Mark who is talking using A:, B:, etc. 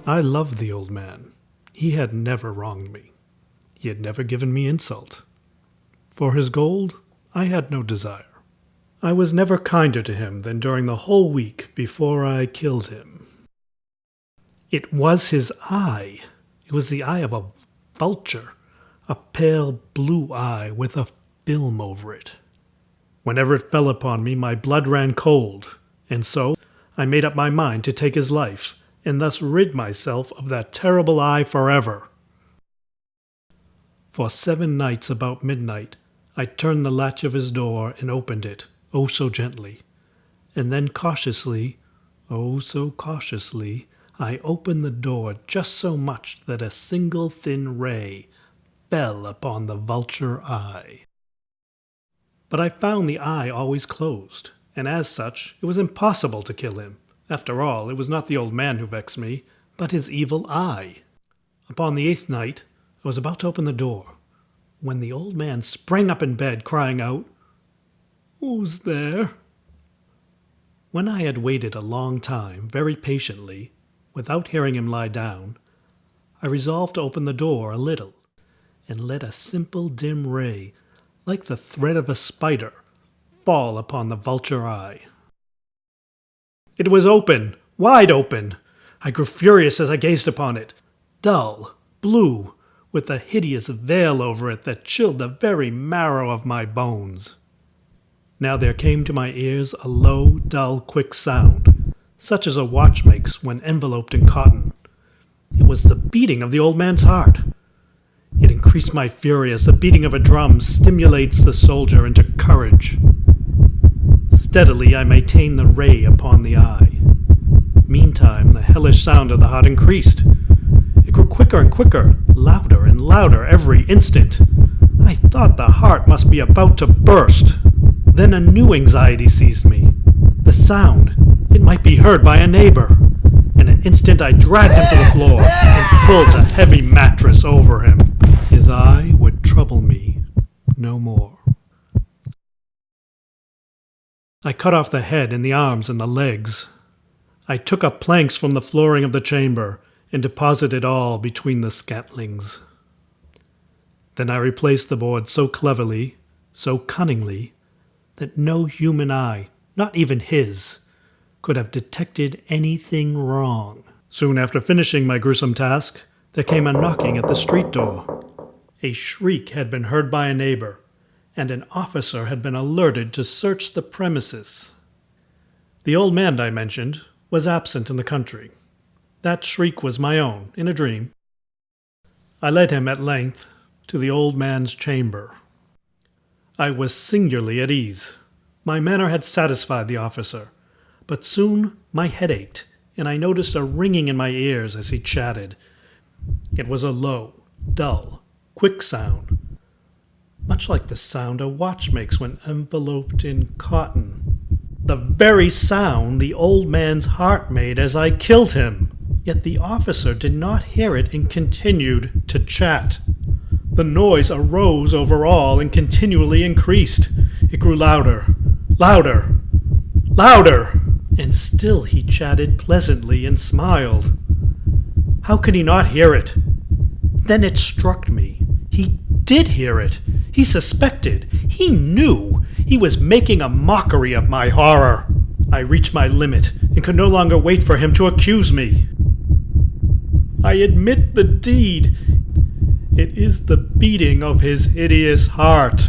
A: I loved the old man. He had never wronged me. He had never given me insult. For his gold, I had no desire. I was never kinder to him than during the whole week before I killed him. It was his eye. It was the eye of a vulture, a pale blue eye with a film over it. Whenever it fell upon me, my blood ran cold, and so I made up my mind to take his life, and thus rid myself of that terrible eye forever. For 7 nights about midnight, I turned the latch of his door and opened it, oh so gently, and then cautiously, oh so cautiously, I opened the door just so much that a single thin ray fell upon the vulture eye. But I found the eye always closed, and as such it was impossible to kill him. After all, it was not the old man who vexed me, but his evil eye. Upon the 8th night, I was about to open the door, when the old man sprang up in bed, crying out, "Who's there?" When I had waited a long time, very patiently, without hearing him lie down, I resolved to open the door a little, and let a simple dim ray, like the thread of a spider, fall upon the vulture eye. It was open, wide open. I grew furious as I gazed upon it, dull, blue, with a hideous veil over it that chilled the very marrow of my bones. Now there came to my ears a low, dull, quick sound, such as a watch makes when enveloped in cotton. It was the beating of the old man's heart. It increased my fury as the beating of a drum stimulates the soldier into courage. Steadily I maintained the ray upon the eye. Meantime the hellish sound of the heart increased. It grew quicker and quicker, louder and louder every instant. I thought the heart must be about to burst. Then a new anxiety seized me. The sound, it might be heard by a neighbor. In an instant I dragged him to the floor and pulled a heavy mattress over him. His eye would trouble me no more. I cut off the head and the arms and the legs. I took up planks from the flooring of the chamber and deposited all between the scantlings. Then I replaced the board so cleverly, so cunningly, that no human eye, not even his, could have detected anything wrong. Soon after finishing my gruesome task, there came a knocking at the street door. A shriek had been heard by a neighbor, and an officer had been alerted to search the premises. The old man I mentioned was absent in the country. That shriek was my own, in a dream. I led him at length to the old man's chamber. I was singularly at ease. My manner had satisfied the officer, but soon my head ached, and I noticed a ringing in my ears as he chatted. It was a low, dull, quick sound, much like the sound a watch makes when enveloped in cotton. The very sound the old man's heart made as I killed him. Yet the officer did not hear it and continued to chat. The noise arose over all and continually increased. It grew louder, louder, louder, and still he chatted pleasantly and smiled. How could he not hear it? Then it struck me. He did hear it. He suspected. He knew. He was making a mockery of my horror. I reached my limit and could no longer wait for him to accuse me. I admit the deed. It is the beating of his hideous heart.